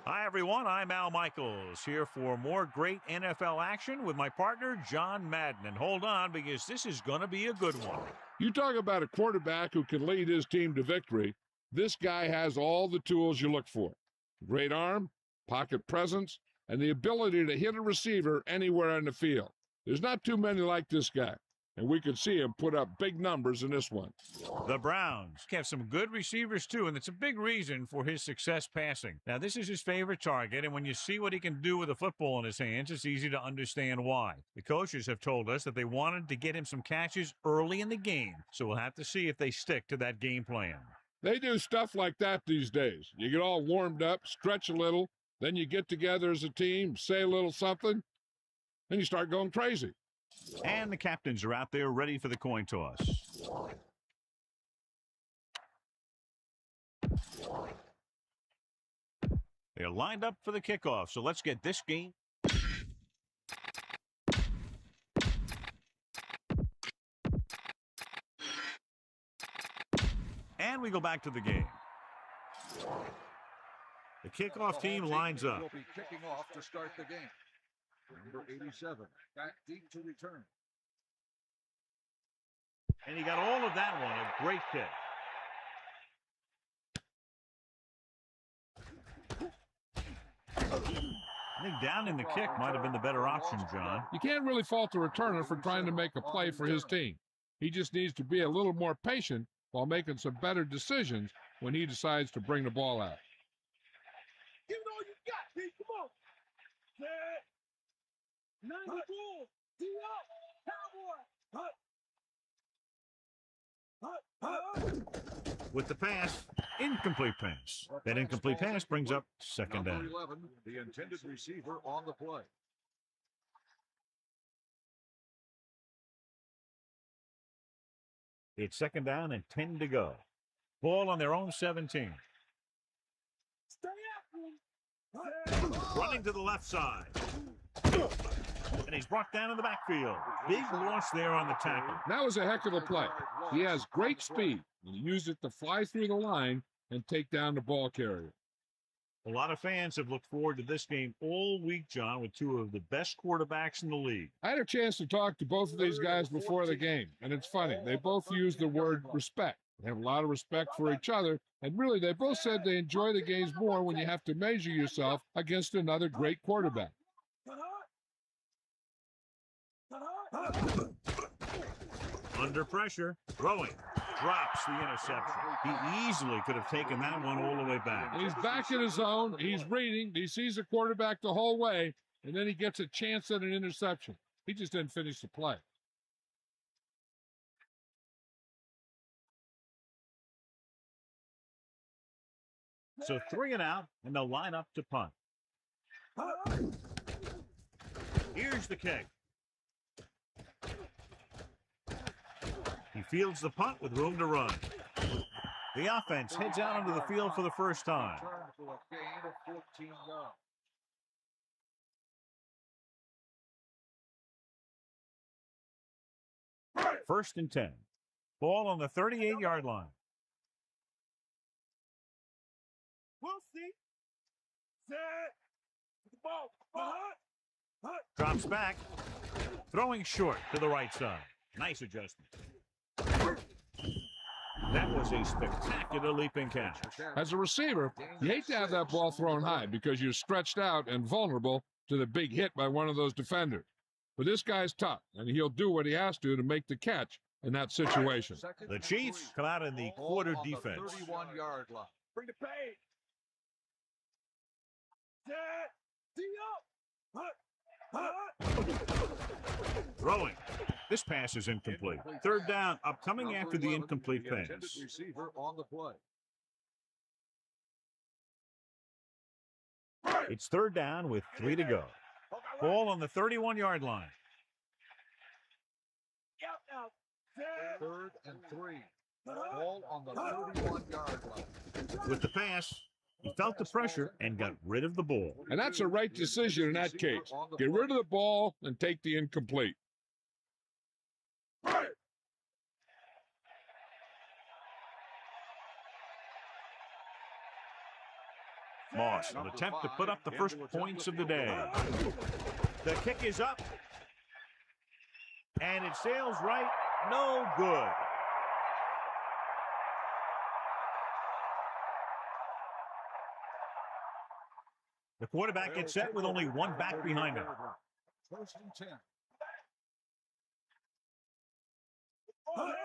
Hi, everyone. I'm Al Michaels here for more great NFL action with my partner, John Madden. And hold on, because this is going to be a good one. You talk about a quarterback who can lead his team to victory. This guy has all the tools you look for. Great arm, pocket presence, and the ability to hit a receiver anywhere on the field. There's not too many like this guy, and we could see him put up big numbers in this one. The Browns have some good receivers, too, and it's a big reason for his success passing. Now, this is his favorite target, and when you see what he can do with a football in his hands, it's easy to understand why. The coaches have told us that they wanted to get him some catches early in the game, so we'll have to see if they stick to that game plan. They do stuff like that these days. You get all warmed up, stretch a little, then you get together as a team, say a little something, and you start going crazy. And the captains are out there ready for the coin toss. They're lined up for the kickoff, so let's get this game. And we go back to the game. The kickoff team lines up. Will be kicking off to start the game. Number 87, back deep to return. And he got all of that one, a great kick. I think down in the kick might have been the better option, John. You can't really fault the returner for trying to make a play for his team. He just needs to be a little more patient while making some better decisions when he decides to bring the ball out. Give it all you got, Pete. Come on. Set. 94. D up. Cowboy. With the pass, incomplete pass. That incomplete pass brings up second down. Number 11, the intended receiver on the play. It's second down and 10 to go. Ball on their own 17. Stay after him. Running to the left side. And he's brought down in the backfield. Big loss there on the tackle. That was a heck of a play. He has great speed, and he used it to fly through the line and take down the ball carrier. A lot of fans have looked forward to this game all week, John, with two of the best quarterbacks in the league. I had a chance to talk to both of these guys before the game, and it's funny. They both use the word respect. They have a lot of respect for each other, and really they both said they enjoy the games more when you have to measure yourself against another great quarterback. Under pressure, throwing, drops the interception. He easily could have taken that one all the way back. He's back in his zone. He's reading. He sees the quarterback the whole way, and then he gets a chance at an interception. He just didn't finish the play. So 3 and out, and they'll line up to punt. Here's the kick. He fields the punt with room to run. The offense heads out onto the field for the first time. Turn for a gain of 14 yards. First and 10. Ball on the 38-yard line. We'll see. Set. The ball. Drops back. Throwing short to the right side. Nice adjustment. That was a spectacular leaping catch. As a receiver, you hate to have that ball thrown high because you're stretched out and vulnerable to the big hit by one of those defenders. But this guy's tough, and he'll do what he has to make the catch in that situation. The Chiefs come out in the quarter defense. 31-yard line. Bring the pace. Set. D up. Throwing. This pass is incomplete. Third down, upcoming after the incomplete The intended pass. receiver on the play. It's third down with 3 to go. Ball on the 31-yard line. Out now. Set. 3rd and 3. Ball on the 31-yard line. With the pass, he felt the pressure and got rid of the ball. And that's a right decision in that case. Get rid of the ball and take the incomplete. Moss will attempt to put up the first points of the day. The kick is up. And it sails right. No good. The quarterback gets set with only one back behind him. First and 10.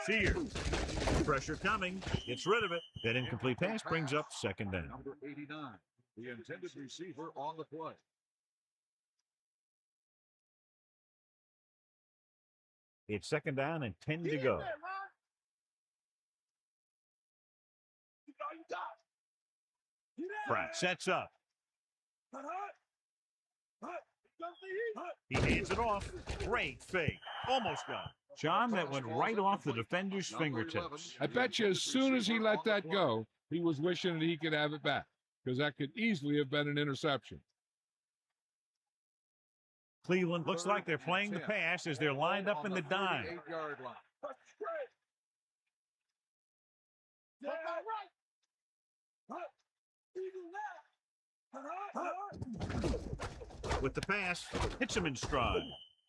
Sears. Pressure coming. Gets rid of it. That incomplete pass brings up second down. Number 89, the intended receiver on the play. It's second down and 10 to go. Pratt sets up. He hands it off. Great fake. Almost got it. John, that went right off the defender's fingertips. I bet you as soon as he let that go, he was wishing that he could have it back, because that could easily have been an interception. Cleveland looks like they're playing the pass as they're lined up in the dime. 38-yard line. With the pass, hits him in stride.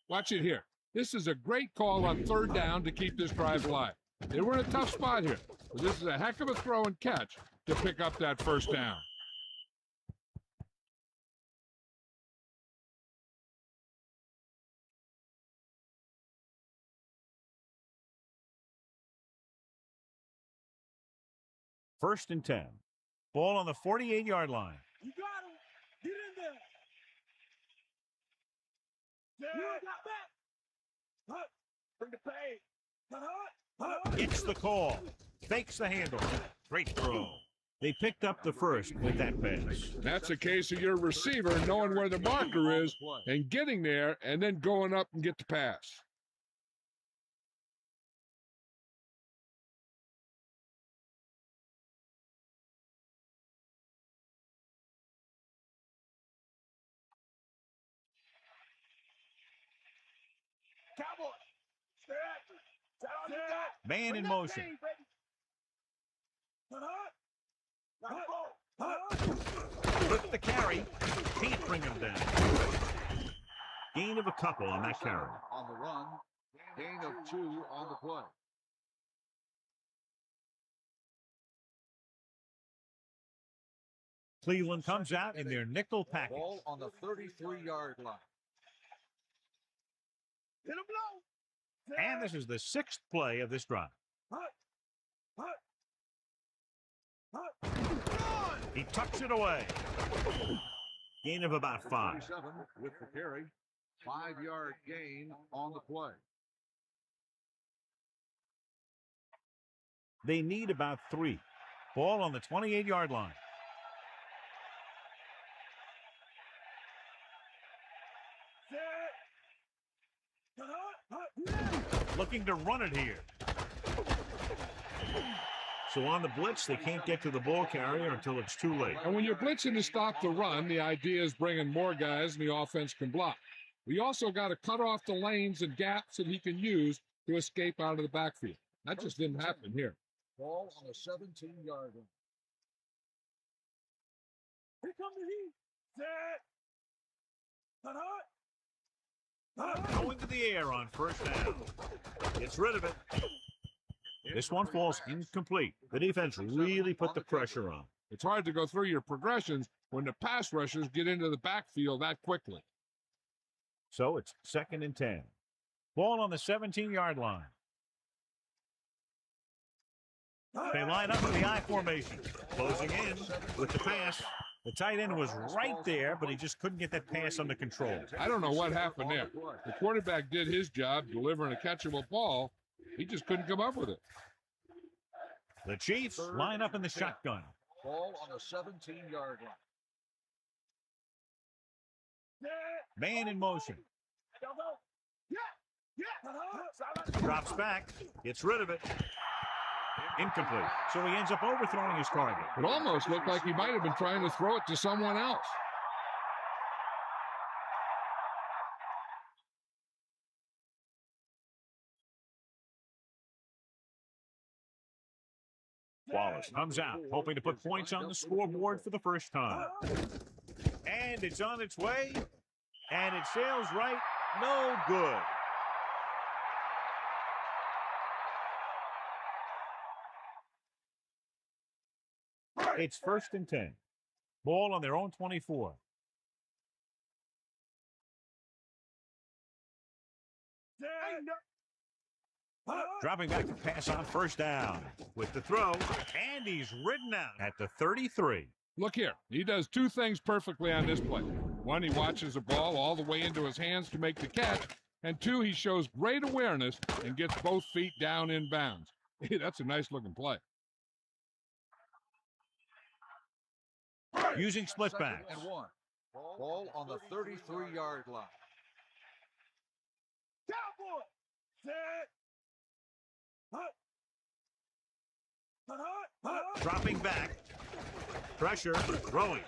Watch it here. This is a great call on third down to keep this drive alive. They were in a tough spot here, but this is a heck of a throw and catch to pick up that first down. First and 10. Ball on the 48-yard line. You got him. Get in there. Yeah. You got back. Bring the pain. Gets the call. Fakes the handle. Great throw. They picked up the first with that pass. That's a case of your receiver knowing where the marker is and getting there and then going up and get the pass. Cowboy. Man in motion. Flip the carry. Can't bring him down. Gain of a couple on that carry. On the run, gain of 2 on the play. Cleveland comes out in their nickel package. Ball on the 33-yard line. And this is the 6th play of this drive. He tucks it away. Gain of about 5. 37 with the carry. 5-yard gain on the play. They need about 3. Ball on the 28-yard line. Looking to run it here. So on the blitz, they can't get to the ball carrier until it's too late. And when you're blitzing to stop the run, the idea is bringing more guys and the offense can block. We also got to cut off the lanes and gaps that he can use to escape out of the backfield. That just didn't happen here. Ball on the 17-yard line. Here come the heat. Going to the air on first down. Gets rid of it. This one falls incomplete. The defense really put the pressure on. It's hard to go through your progressions when the pass rushers get into the backfield that quickly. So it's second and 10. Ball on the 17-yard line. They line up in the I formation. Closing in with the pass. The tight end was right there, but he just couldn't get that pass under control. I don't know what happened there. The quarterback did his job delivering a catchable ball. He just couldn't come up with it. The Chiefs line up in the shotgun. Ball on the 17-yard line. Man in motion. Drops back. Gets rid of it. Incomplete. So he ends up overthrowing his target. It almost looked like he might have been trying to throw it to someone else. Wallace comes out, hoping to put points on the scoreboard for the first time. And it's on its way, and it sails right. No good. It's 1st and 10. Ball on their own 24. Dropping back to pass on 1st down. With the throw, and he's ridden out at the 33. Look here. He does two things perfectly on this play. One, he watches the ball all the way into his hands to make the catch. And two, he shows great awareness and gets both feet down in bounds. Hey, that's a nice-looking play. Using split backs. 2nd and 1. Ball on the 33-yard line. Cowboy. Set. Dropping back. Pressure. Throwing.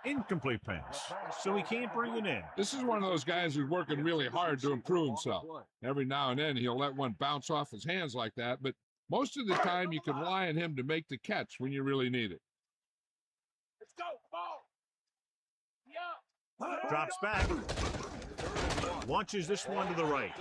Incomplete pass. So he can't bring it in. This is one of those guys who's working really hard to improve himself. Every now and then he'll let one bounce off his hands like that, but most of the time you can rely on him to make the catch when you really need it. Let's go. Ball. Yeah. Drops back. Launches this one to the right.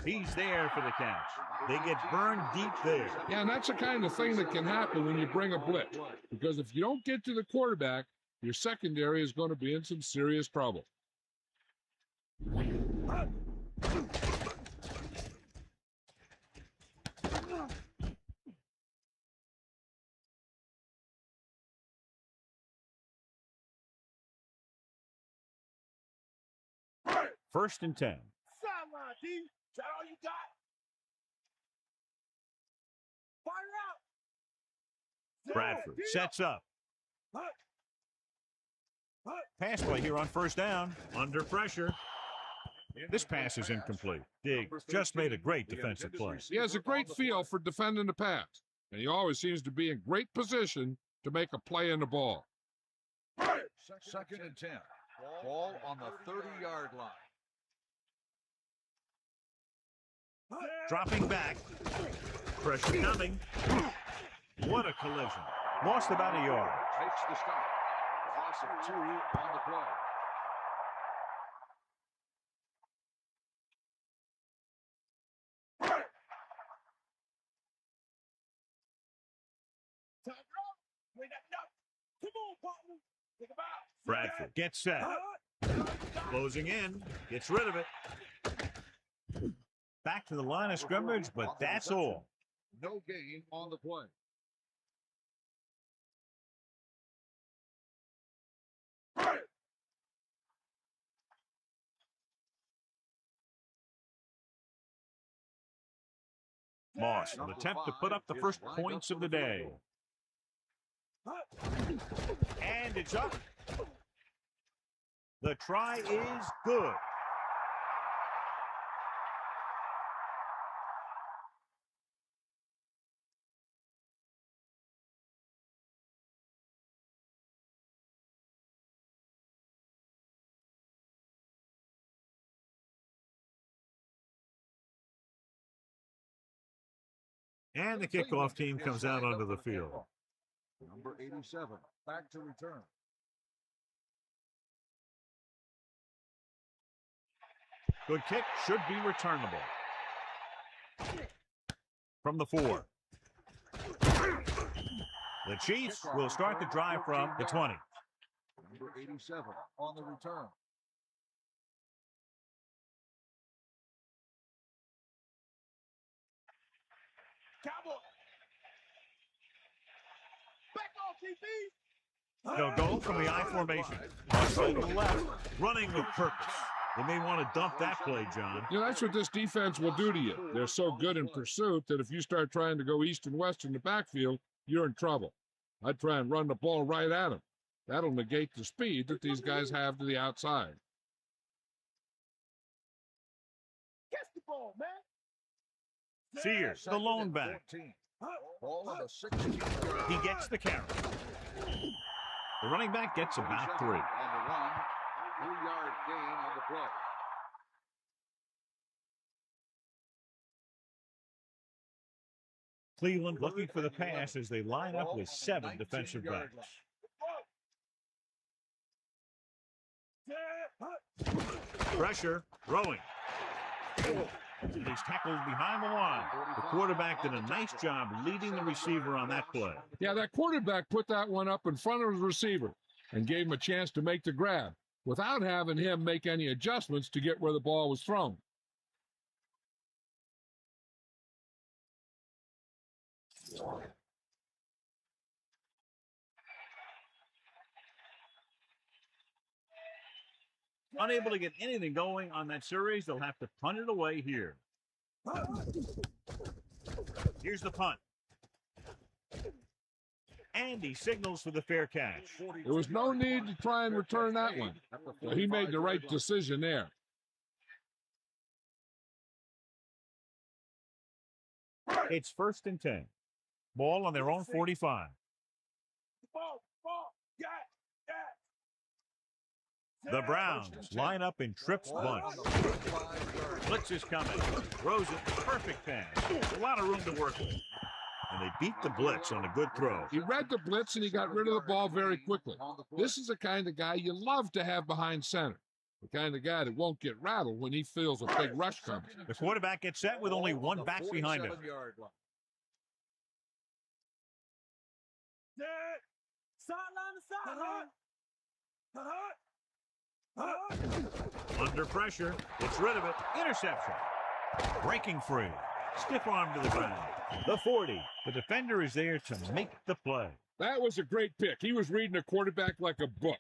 He's there for the catch. They get burned deep there. Yeah, and that's the kind of thing that can happen when you bring a blitz. Because if you don't get to the quarterback, your secondary is going to be in some serious trouble. First and 10. Sideline, D. Is that all you got? Fire out. Bradford sets up. Pass play here on 1st down. Under pressure. This pass is incomplete. Diggs just made a great defensive play. He has a great feel for defending the pass, and he always seems to be in great position to make a play in the ball. 2nd and 10. Ball on the 30-yard line. Dropping back. Pressure coming. What a collision. Lost about a yard. Takes the stop. Loss of 2 on the play. Come on, partner. Think about. Bradford gets set. Closing in. Gets rid of it. Back to the line of scrimmage, but that's all. No gain on the play. Moss will attempt to put up the first points of the day. And it's up. The try is good. And the kickoff team comes out onto the field. Number 87, back to return. Good kick, should be returnable. From the 4. The Chiefs will start the drive from the 20. Number 87 on the return. Cowboy. Back off, DB. They'll go from the I formation. To the left, running with purpose. They may want to dump that play, John. You know, that's what this defense will do to you. They're so good in pursuit that if you start trying to go east and west in the backfield, you're in trouble. I'd try and run the ball right at them. That'll negate the speed that these guys have to the outside. Catch the ball, man. Sears, the lone back. 14. Ball on the 16. He gets the carry. The running back gets about 3. On the run, 3-yard gain on the play. Cleveland looking for the pass as they line up with 7 defensive backs. Pressure, throwing. He's tackled behind the line. The quarterback did a nice job leading the receiver on that play. Yeah, that quarterback put that one up in front of his receiver and gave him a chance to make the grab without having him make any adjustments to get where the ball was thrown. Unable to get anything going on that series, they'll have to punt it away here. Here's the punt. And he signals for the fair catch. There was no need to try and return that one. So he made the right decision there. It's 1st and 10. Ball on their own 45. The Browns line up in trips bunch. Blitz is coming. Throws it. Perfect pass. A lot of room to work with. And they beat the blitz on a good throw. He read the blitz and he got rid of the ball very quickly. This is the kind of guy you love to have behind center. The kind of guy that won't get rattled when he feels a big rush coming. The quarterback gets set with only 1 back behind him. Under pressure, gets rid of it. Interception. Breaking free. Stiff arm to the ground. The 40. The defender is there to make the play. That was a great pick. He was reading a quarterback like a book.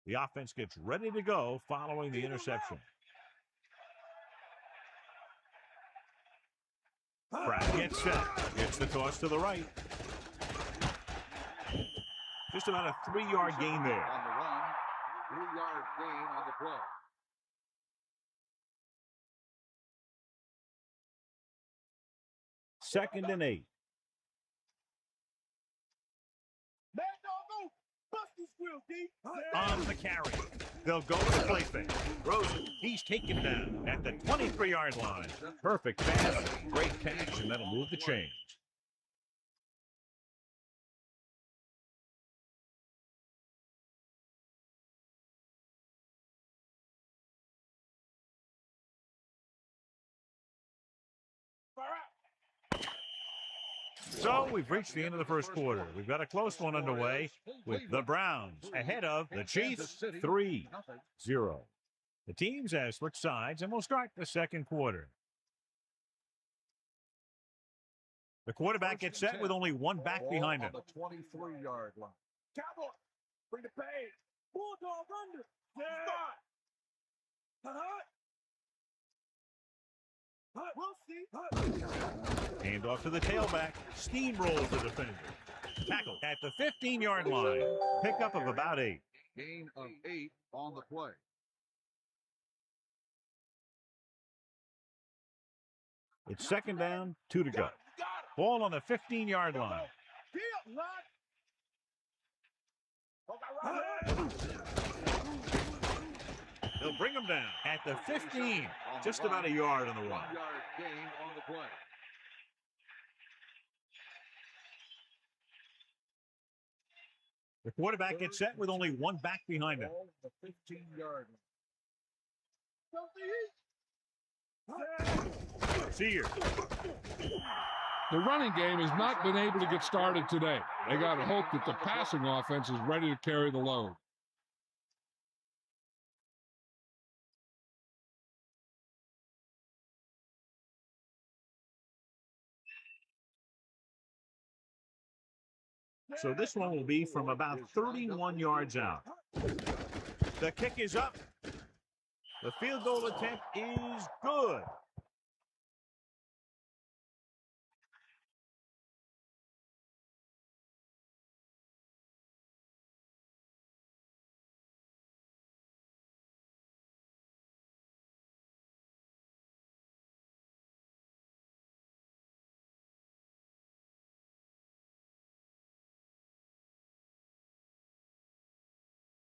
The offense gets ready to go following the interception. Pratt gets set. Gets the toss to the right. Just about a 3-yard gain there. On the run, 3-yard gain on the play. Second and 8. On the carry. They'll go to the play fake. Rosen, he's taken down at the 23-yard line. Perfect pass, great catch, and that'll move the chains. So we've reached the end of the first quarter. We've got a close one underway with the Browns ahead of the Chiefs 3-0. The teams have switched sides, and we'll start the second quarter. The quarterback gets set with only 1 back behind him. On the 23-yard line. Cowboy, bring the pace. Bulldog under. We'll see. Hand off to the tailback. Steamrolls the defender. Tackle at the 15-yard line. Pickup of about 8. Gain of 8 on the play. It's second down, 2 to go. Ball on the 15-yard line. They'll bring him down at the 15. Just about a yard on the run. 1-yard gain on the play. The quarterback gets set with only 1 back behind him. Ball on the 15-yard line. Sears. The running game has not been able to get started today. They got to hope that the passing offense is ready to carry the load. So this one will be from about 31 yards out. The kick is up. The field goal attempt is good.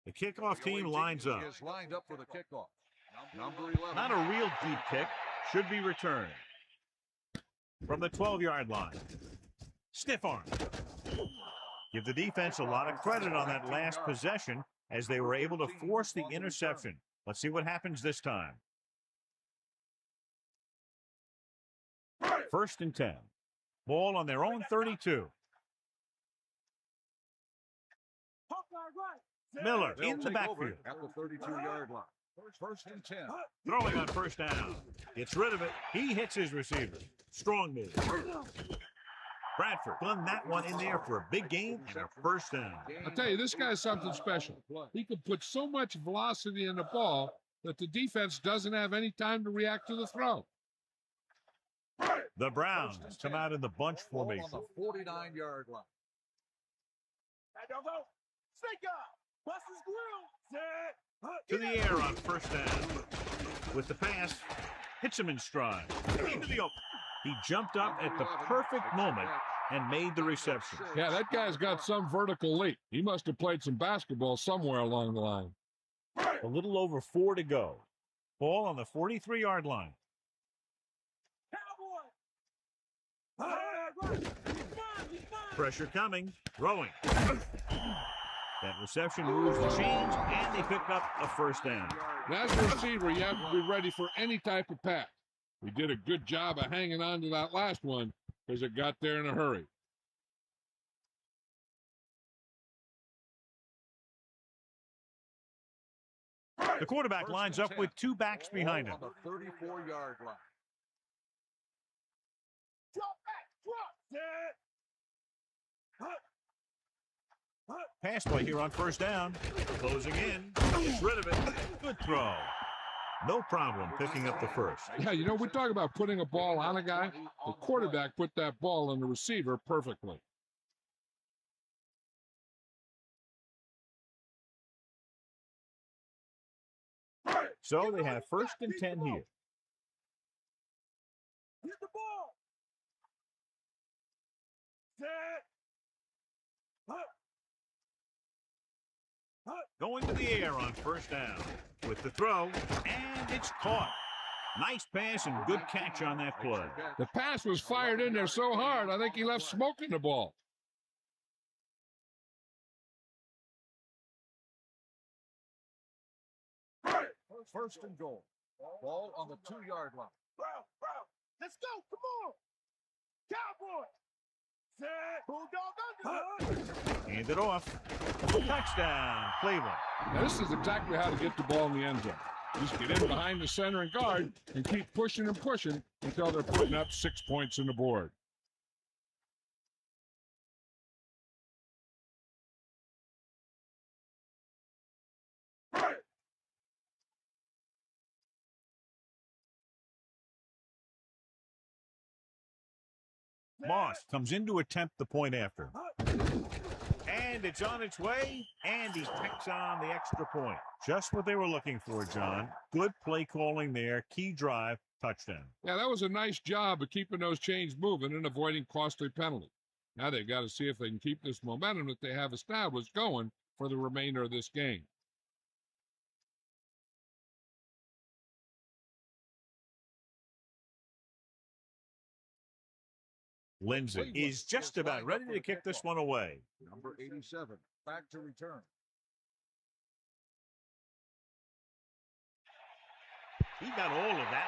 The kickoff team lines up. Is lined up for the kickoff. Number 11. Not a real deep kick. Should be returned. From the 12-yard line. Stiff arm. Give the defense a lot of credit on that last possession as they were able to force the interception. Let's see what happens this time. 1st and 10. Ball on their own 32. Miller in the backfield. At the 32-yard line. 1st and 10. Throwing on 1st down. Gets rid of it. He hits his receiver. Strong move. Bradford done that one in there for a big gain and a 1st down. I'll tell you, this guy's something special. He can put so much velocity in the ball that the defense doesn't have any time to react to the throw. The Browns come out in the bunch formation. On the 49-yard line. To the air on 1st down. With the pass, hits him in stride. Into the open. He jumped up at the perfect moment and made the reception. Yeah, that guy's got some vertical leap. He must have played some basketball somewhere along the line. A little over 4 to go. Ball on the 43-yard line. Pressure coming. Throwing. That reception moves the chains, and they pick up a 1st down. As a receiver, you have to be ready for any type of pass. He did a good job of hanging on to that last one because it got there in a hurry. The quarterback lines up with 2 backs behind him. On the 34-yard line. Pass play here on 1st down. Closing in. Gets rid of it. Good throw. No problem picking up the 1st. Yeah, you know, we talk about putting a ball on a guy. The quarterback put that ball on the receiver perfectly. So they have 1st and 10 here. Hit the ball. Going to the air on 1st down. With the throw, and it's caught. Nice pass and good catch on that play. The pass was fired in there so hard, I think he left smoke in the ball. First and goal. Ball on the 2-yard line. Let's go. Come on. Cowboy. Bulldog. Hand it off. Touchdown, Cleveland. Now, this is exactly how to get the ball in the end zone. Just get in behind the center and guard and keep pushing and pushing until they're putting up 6 points on the board. Moss comes in to attempt the point after. And it's on its way, and he picks on the extra point. Just what they were looking for, John. Good play calling there. Key drive, touchdown. Yeah, that was a nice job of keeping those chains moving and avoiding costly penalties. Now they've got to see if they can keep this momentum that they have established going for the remainder of this game. Lindsay is just about ready to kick this one away. Number 87, back to return. He got all of that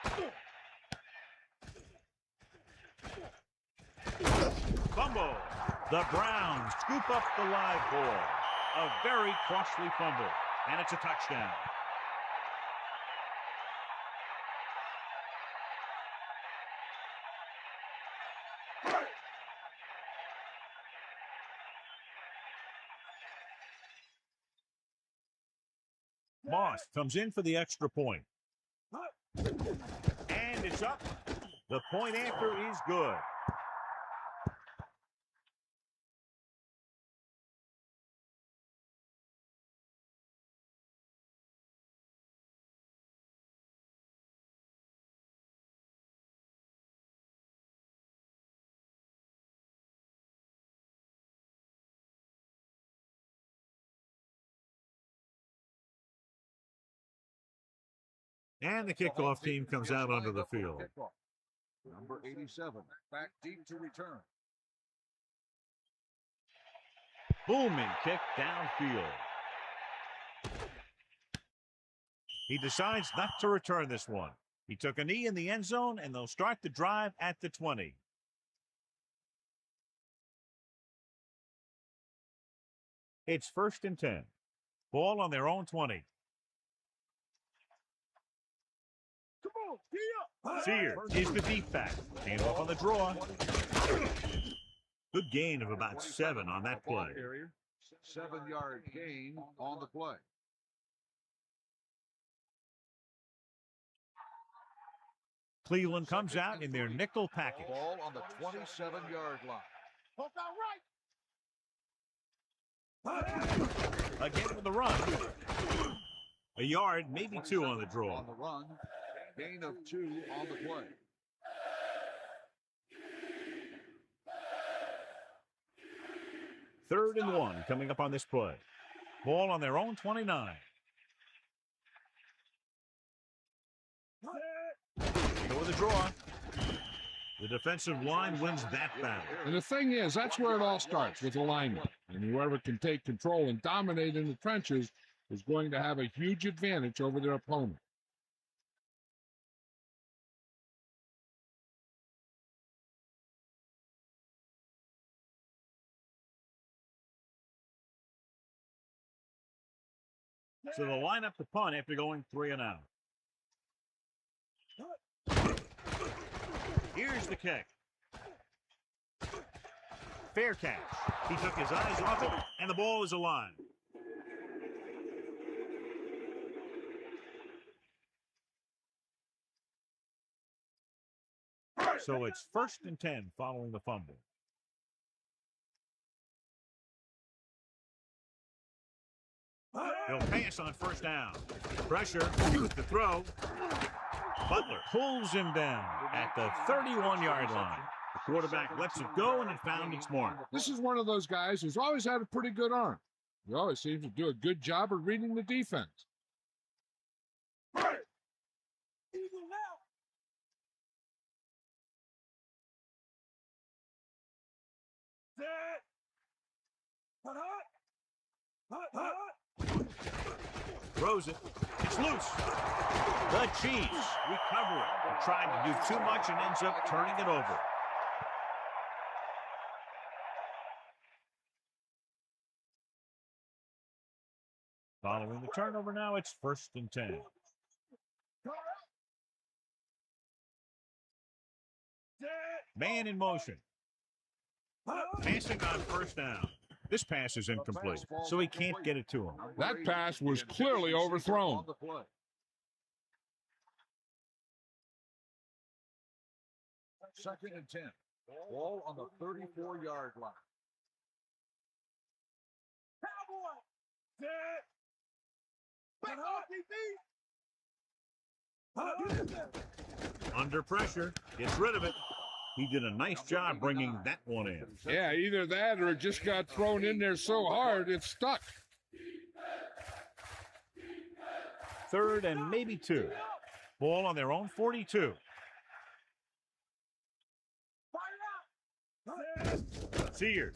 one. Fumble. The Browns scoop up the live ball. A very costly fumble, and it's a touchdown. Moss comes in for the extra point. And it's up. The point after is good. And the kickoff team comes out onto the field. Number 87, back deep to return. Booming kick downfield. He decides not to return this one. He took a knee in the end zone, and they'll start the drive at the 20. It's 1st and 10. Ball on their own 20. Come on, gee up. Sears is the deep back. Hand off on the draw. Good gain of about 7 on that play. 7-yard gain on the play. Cleveland comes out in their nickel package. Ball on the 27-yard line. Hook out right. Again with the run. A yard, maybe 2 on the draw. On the run, gain of 2 on the play. Third and 1 coming up on this play. Ball on their own 29. Go with the draw. The defensive line wins that battle. And the thing is, that's where it all starts, with alignment. And whoever can take control and dominate in the trenches is going to have a huge advantage over their opponent. So they'll line up the punt after going 3 and out. Here's the kick. Fair catch. He took his eyes off it, and the ball is alive. So it's 1st and 10 following the fumble. He'll pass on 1st down. Pressure, with the throw. Butler pulls him down at the 31-yard line. The quarterback lets it go, and it found its mark. This is one of those guys who's always had a pretty good arm. He always seems to do a good job of reading the defense. Eagle out. Set. Hut, hut. Hut, hut. Throws it. It's loose. The Chiefs recover it. They tried to do too much and ends up turning it over. Following the turnover now, it's 1st and 10. Man in motion. Passing on 1st down. This pass is incomplete, so he can't get it to him. That pass was clearly overthrown. 2nd and 10. Ball on the 34-yard line. Cowboy. Set. Back off, DB. Under pressure, gets rid of it. He did a nice job bringing that one in. Yeah, either that or it just got thrown in there so hard it stuck. 3rd and maybe 2. Ball on their own 42. Sears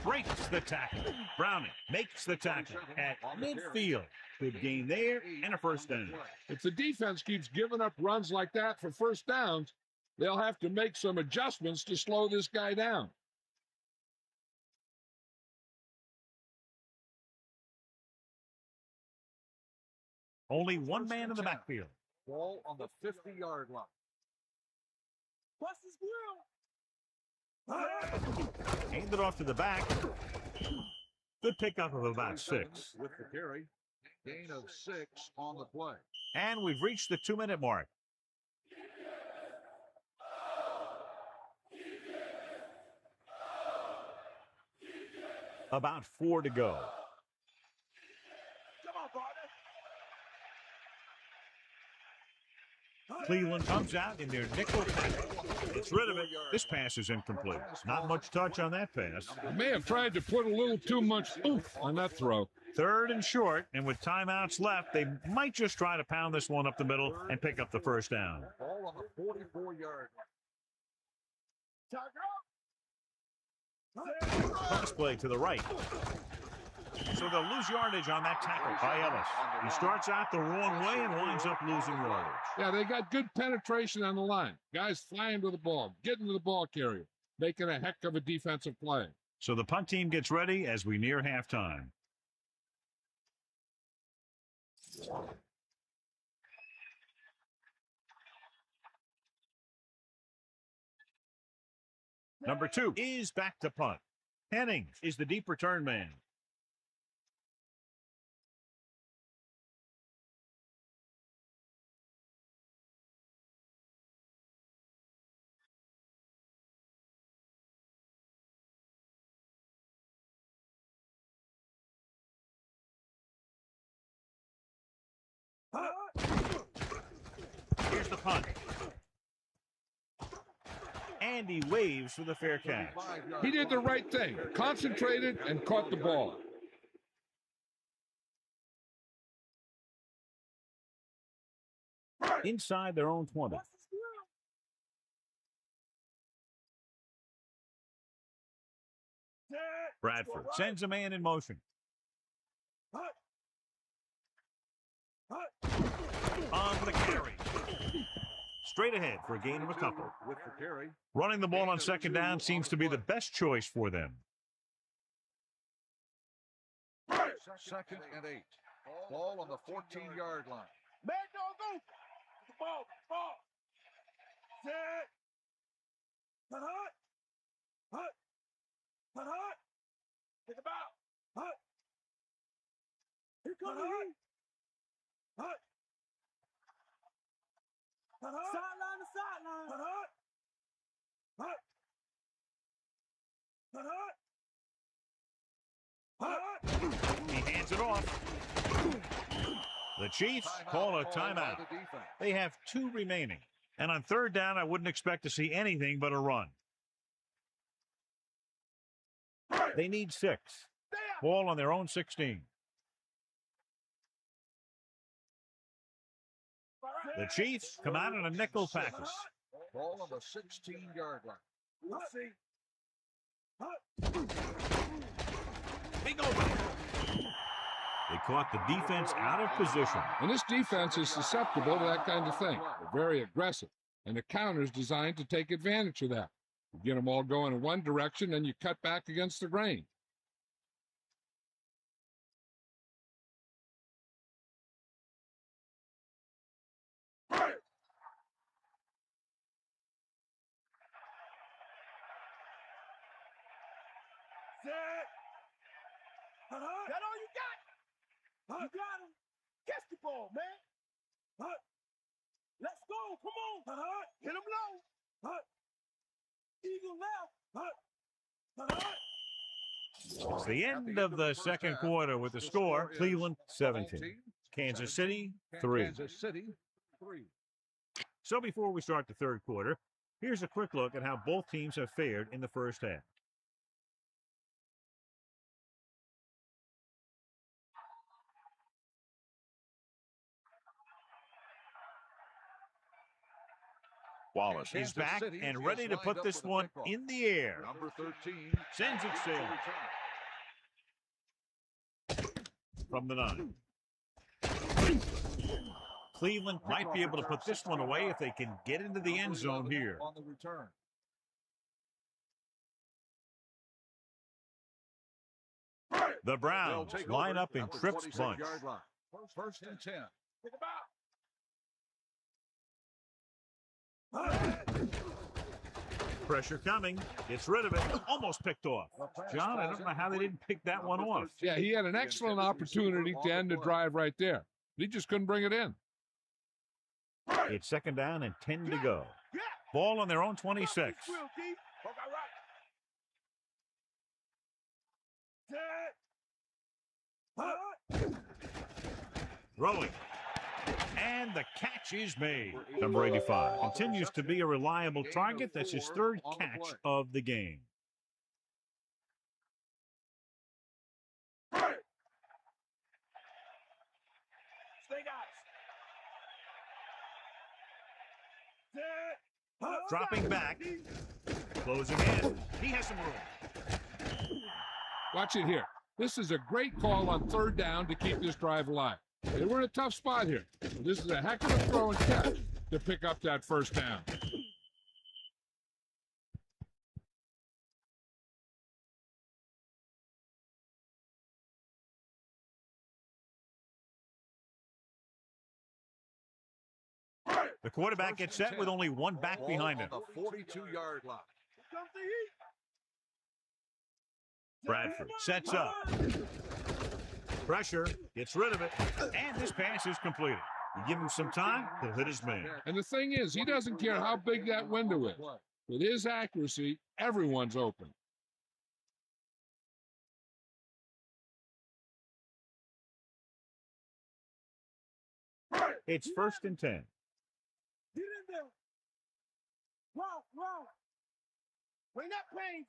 breaks the tackle. Browning makes the tackle at midfield. Good gain there and a 1st down. If the defense keeps giving up runs like that for 1st downs, they'll have to make some adjustments to slow this guy down. Only one man in the backfield. Ball on the 50-yard line. Bust his grill. Hand it off to the back. Good pickup of about 6. With the carry. Gain of 6 on the play. And we've reached the 2-minute mark. About 4 to go. Come on, partner. Cleveland comes out in their nickel package. Gets rid of it. This pass is incomplete. Not much touch on that pass. May have tried to put a little too much oomph on that throw. 3rd and short, and with timeouts left, they might just try to pound this one up the middle and pick up the first down. Ball on the 44-yard line. Pass play to the right. So they'll lose yardage on that tackle by Ellis. He starts out the wrong way and winds up losing yardage. Yeah, they got good penetration on the line. Guys flying to the ball, getting to the ball carrier, making a heck of a defensive play. So the punt team gets ready as we near halftime. Number 2 is back to punt. Hennings is the deep return man. Here's the punt. And he waves for the fair catch. He did the right thing, concentrated and caught the ball. Inside their own 20. Bradford sends a man in motion. On the carry. Straight ahead for a gain of a couple. With the carry. Running the ball on 2nd down seems to be the best choice for them. 2nd and 8. Ball on the 14-yard line. Man, go. Ball. Set. Hut. Think about. Hut. Here comes Hut. Sideline to sideline. He hands it off. The Chiefs call a timeout. They have 2 remaining. And on 3rd down, I wouldn't expect to see anything but a run. They need 6. Ball on their own 16. The Chiefs come out in a nickel package. Ball on the 16-yard line. Big opening. They caught the defense out of position. And this defense is susceptible to that kind of thing. They're very aggressive. And the counter's designed to take advantage of that. You get them all going in one direction, and you cut back against the grain. Got all you got. You got him. Catch the ball, man. Let's go. Come on. Hit him low. Eagle left. It's the end of the 2nd quarter with the score, Cleveland 17. Kansas City 3. Kansas City 3. So before we start the 3rd quarter, here's a quick look at how both teams have fared in the first half. Wallace is back and ready to put this one in the air. Number 13 sends it sailing from the 9. Cleveland might be able to put this one away if they can get into the end zone here. On the return. The Browns line up in Tripp's bunch. 1st and 10. Pressure coming. Gets rid of it. Almost picked off. John, I don't know how they didn't pick that one off. Yeah, he had an excellent opportunity to end the drive right there. He just couldn't bring it in. It's 2nd down and 10 to go. Ball on their own 26. Throwing. And the catch is made. Number 85 continues to be a reliable target. That's his 3rd catch of the game. Dropping back. Closing in. He has some room. Watch it here. This is a great call on third down to keep this drive alive. They were in a tough spot here. This is a heck of a throw and catch to pick up that first down. The quarterback gets set with only one back behind him. The 42-yard line. Bradford sets up. Pressure, gets rid of it, and this pass is completed. You give him some time, he'll hit his man. And the thing is, he doesn't care how big that window is. With his accuracy, everyone's open. It's 1st and 10. Get in there. Wow. We're not playing,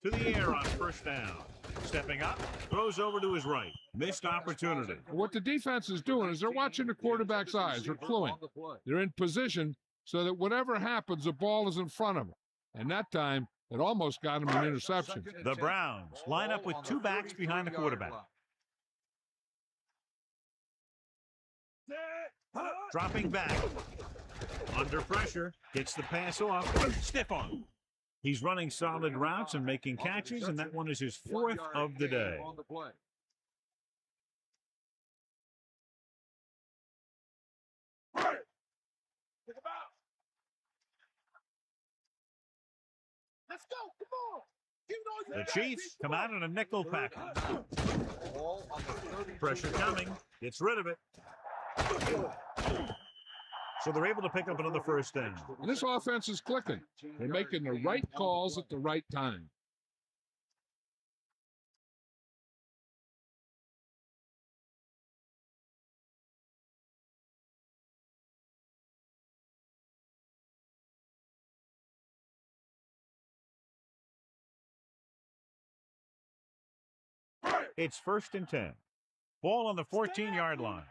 To the air on 1st down. Stepping up, throws over to his right. Missed opportunity. What the defense is doing is they're watching the quarterback's eyes. They're cluing. They're in position so that whatever happens, the ball is in front of them. And that time, it almost got him an interception. The Browns line up with two backs behind the quarterback. Dropping back. Under pressure. Gets the pass off. Stiff arm. He's running solid routes and making catches, and that one is his 4th of the day. Let's go. Come on. Give it all you The Chiefs come out in a nickel package. Pressure coming. Gets rid of it. So they're able to pick up another 1st down. And this offense is clicking. They're making the right calls at the right time. It's 1st and 10. Ball on the 14-yard line.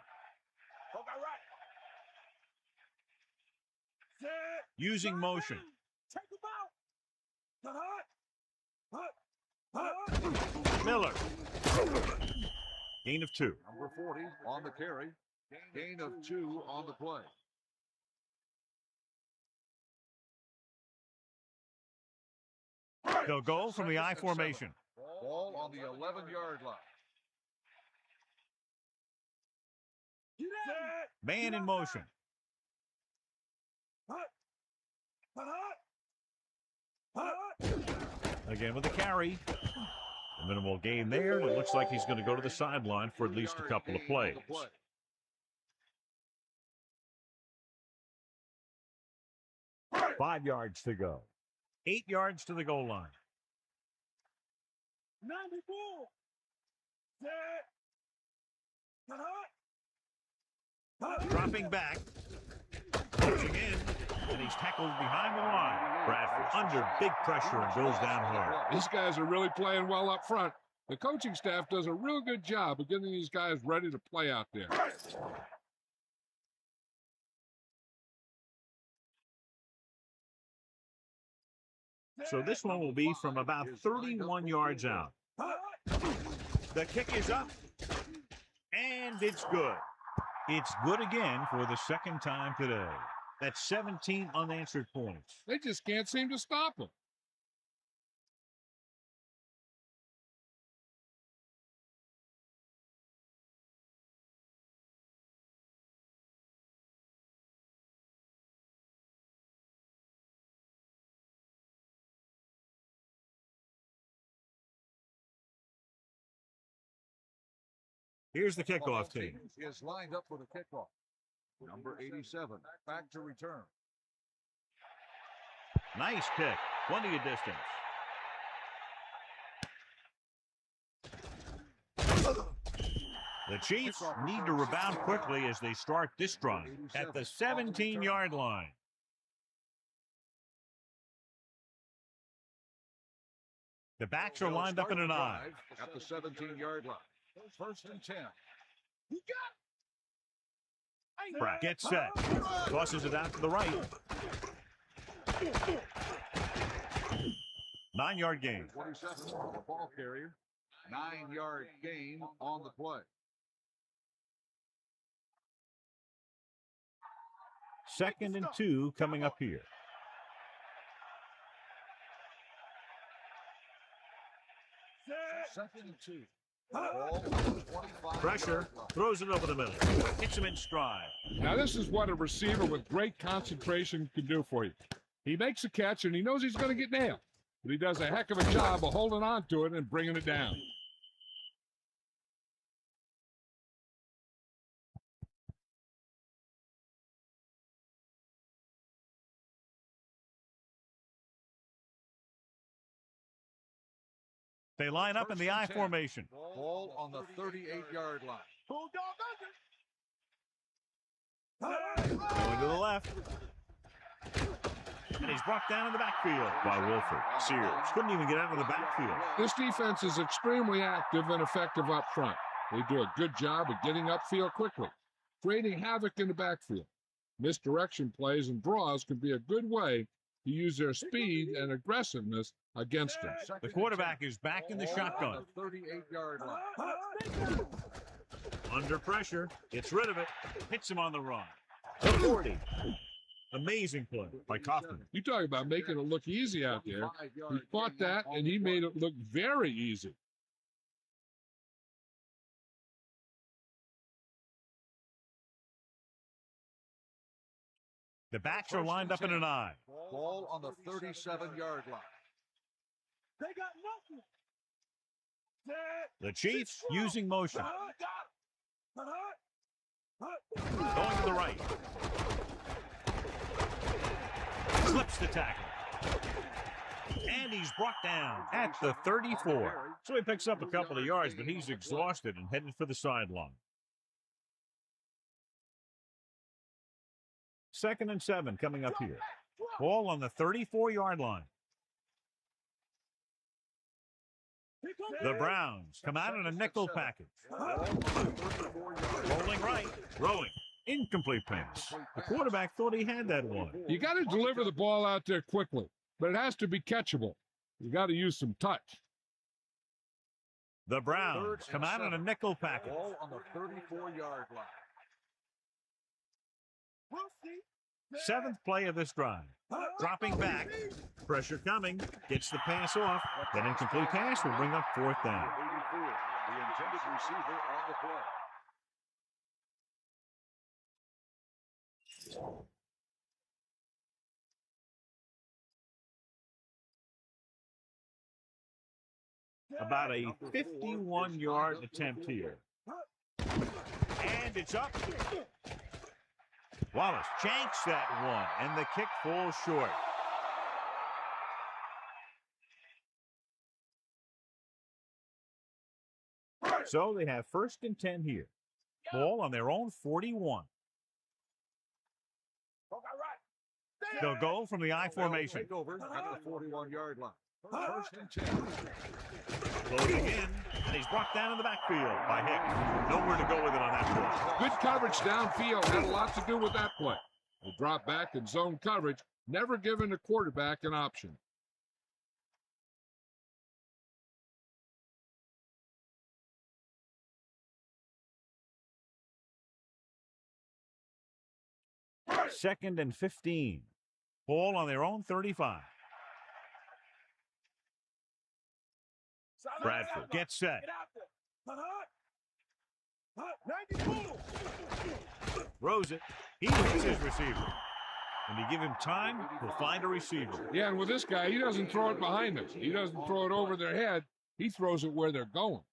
Using motion. Miller. Gain of 2. Number 40 on the carry. Gain of 2 on the play. They'll go from the I formation. Ball on the 11-yard line. Man in motion. Again with the carry. A minimal gain there. It looks like he's going to go to the sideline for at least a couple of plays. 5 yards to go. 8 yards to the goal line. 94. Dropping back. Closing in. And he's tackled behind the line. Bradford under big pressure and goes down hard. These guys are really playing well up front. The coaching staff does a real good job of getting these guys ready to play out there. So this one will be from about 31 yards out. The kick is up. And it's good. It's good again for the 2nd time today. That's 17 unanswered points. They just can't seem to stop them. Here's the kickoff team. Is lined up for the kickoff. Number 87, back to return. Nice kick. Plenty of distance. The Chiefs need to rebound quickly as they start this drive at the 17-yard line. The backs are lined up in an I. At the 17-yard line. 1st and 10. You got Pratt gets set. Tosses it out to the right. 9-yard gain. 27 on the ball carrier. 9-yard gain on the play. Second and 2 coming up here. Second and 2. Ball on the 25. Pressure, throws it over the middle. Hits him in stride. Now, this is what a receiver with great concentration can do for you. He makes a catch, and he knows he's going to get nailed. But he does a heck of a job of holding on to it and bringing it down. They line up in the I formation. Ball on the 38-yard line. Going to the left. And he's brought down in the backfield by Wilford. Sears couldn't even get out of the backfield. This defense is extremely active and effective up front. They do a good job of getting upfield quickly, creating havoc in the backfield. Misdirection plays and draws can be a good way to use their speed and aggressiveness against them. The quarterback is back in the shotgun. 38-yard line. Under pressure, gets rid of it, hits him on the run. 40. Amazing play by Kaufman. You talk about making it look easy out there. He fought that, and he made it look very easy. The backs are lined up in an I. Ball on the 37-yard line. They got nothing. The Chiefs using motion. Going to the right. Slips the tackle. And he's brought down at the 34. So he picks up a couple of yards, but he's exhausted and headed for the sideline. 2nd and 7 coming up here. Ball on the 34-yard line. The Browns come out in a nickel package. Rolling right, throwing. Incomplete pass. The quarterback thought he had that one. You got to deliver the ball out there quickly, but it has to be catchable. You got to use some touch. The Browns come out in a nickel package. Ball on the 34-yard line. 7th play of this drive. Dropping back. Pressure coming. Gets the pass off. That incomplete pass will bring up 4th down. 84, the intended receiver on the play. About a 51-yard attempt here. And it's up. Wallace janks that one, and the kick falls short. So they have 1st and 10 here. Ball on their own 41. They'll go from the I formation. Take over at the 41-yard line. 1st and 10. Loading in, and he's brought down in the backfield by Hicks. Nowhere to go with it on that play. Good coverage downfield had a lot to do with that play. The drop back and zone coverage, never giving the quarterback an option. Second and 15. Ball on their own 35. Bradford gets set. Throws it. He hits his receiver. When you give him time, he'll find a receiver. Yeah, and with this guy, he doesn't throw it behind us. He doesn't throw it over their head. He throws it where they're going.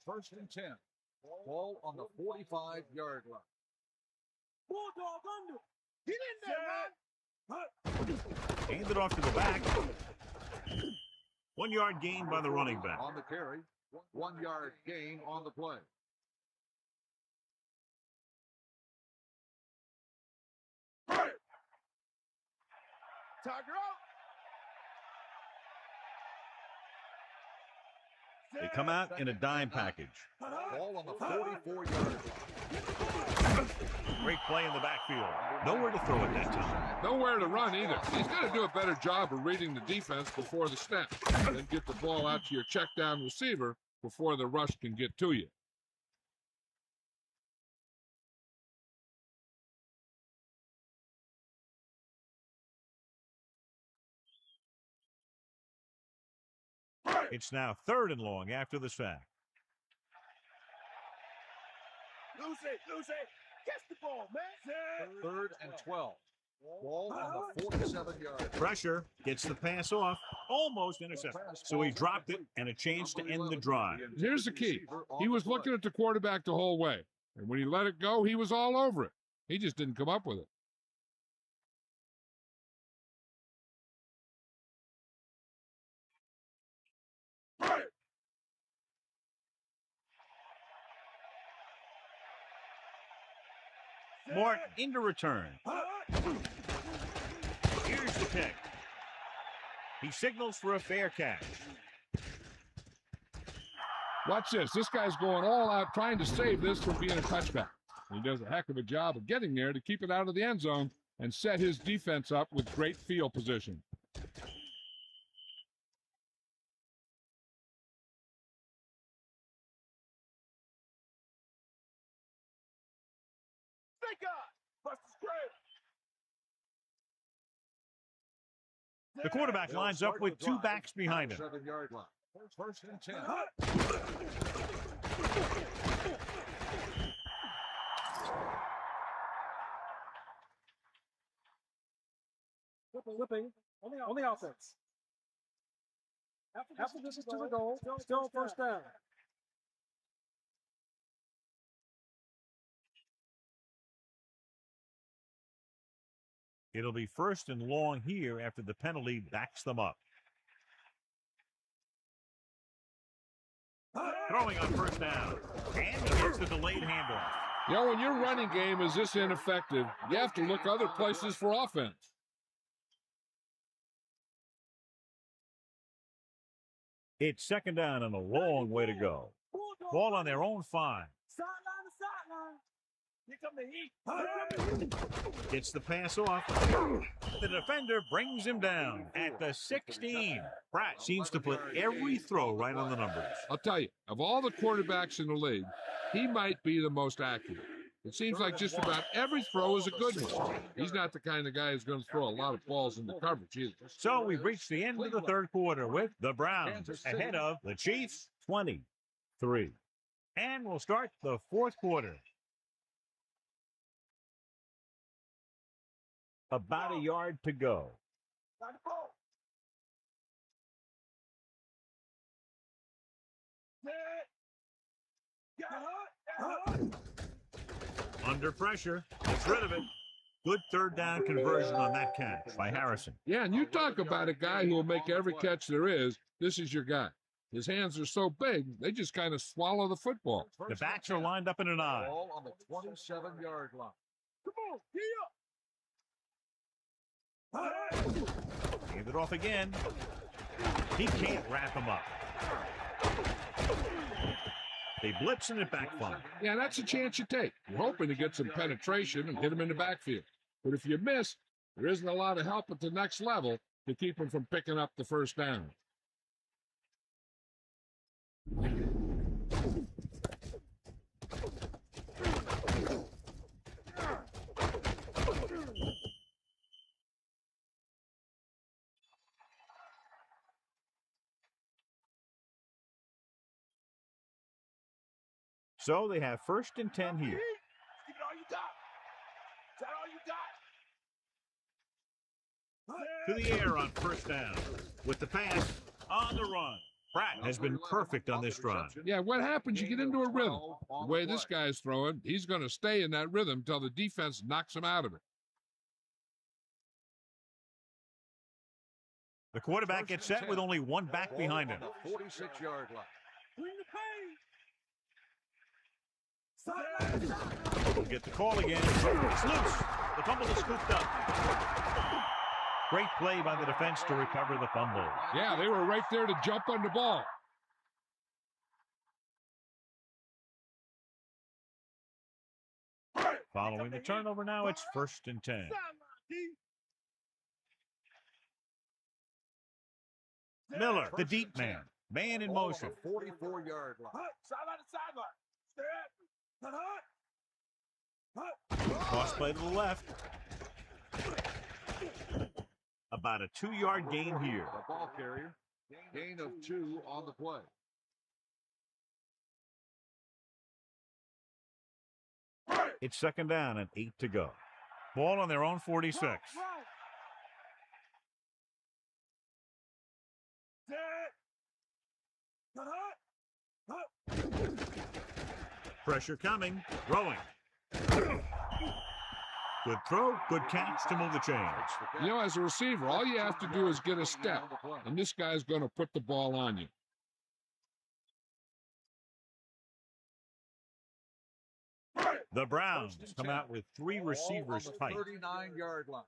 First and 10. Ball on the 45-yard line. Bulldog under. Get in there, man. Hand it off to the back. 1 yard gain by the running back. On the carry. 1 yard gain on the play. Tiger out. They come out in a dime package. Ball on the 44-yard line. Great play in the backfield. Nowhere to throw at that time. Nowhere to run either. He's got to do a better job of reading the defense before the snap. Then get the ball out to your check down receiver before the rush can get to you. It's now 3rd and long after the sack. Lose it. Catch the ball, man. 3rd and 12. Ball on the 47-yard. Pressure gets the pass off, almost intercepted. So he dropped it and a chance to end the drive. Here's the key. He was looking at the quarterback the whole way. And when he let it go, he was all over it. He just didn't come up with it. Martin into return. Here's the kick. He signals for a fair catch. Watch this. This guy's going all out trying to save this from being a touchback. He does a heck of a job of getting there to keep it out of the end zone and set his defense up with great field position. The quarterback lines up with 2 backs behind him. 7-yard line. 1st and 10. Whipping on the offense. After this is to the goal, still 1st down. It'll be 1st and long here after the penalty backs them up. Throwing on 1st down. And he gets the delayed handoff. You know, when your running game is this ineffective, you have to look other places for offense. It's 2nd down and a long way to go. Ball on their own 5. Sideline to sideline. Here come the heat. Gets the pass off. The defender brings him down at the 16. Pratt seems to put every throw right on the numbers. I'll tell you, of all the quarterbacks in the league, he might be the most accurate. It seems like just about every throw is a good one. He's not the kind of guy who's going to throw a lot of balls into coverage either. So we've reached the end of the 3rd quarter with the Browns ahead of the Chiefs 23. And we'll start the 4th quarter. About a yard to go. Under pressure, gets rid of it. Good 3rd down conversion on that catch by Harrison. Yeah, and you talk about a guy who will make every catch there is. This is your guy. His hands are so big, they just kind of swallow the football. The backs are lined up in an eye. Ball on the 27-yard line. Come on, giddy up. Hand it off again. He can't wrap him up. They blitz and it backfire. Yeah, that's a chance you take. You're hoping to get some penetration and hit him in the backfield. But if you miss, there isn't a lot of help at the next level to keep him from picking up the 1st down. So they have 1st and 10 here. Give it all you got. Is that all you got? To the air on 1st down. With the pass on the run. Pratt has been perfect on this drive. Yeah, what happens? You get into a rhythm. The way this guy's throwing, he's going to stay in that rhythm until the defense knocks him out of it. The quarterback gets set with only 1 back behind him. 46-yard line. Bring the pain. We'll get the call again. It's loose. The fumble is scooped up. Great play by the defense to recover the fumble. Yeah, they were right there to jump on the ball. Following the turnover now, it's 1st and 10. Miller, the deep man. Man in motion. 44-yard line. Cross play to the left. About a 2-yard gain here. The ball carrier. Gain of 2 on the play. It's 2nd down and 8 to go. Ball on their own 46. Pressure coming. Throwing. Good throw, good catch to move the chains. You know, as a receiver, all you have to do is get a step, and this guy's going to put the ball on you. The Browns come out with 3 receivers tight. 39-yard line.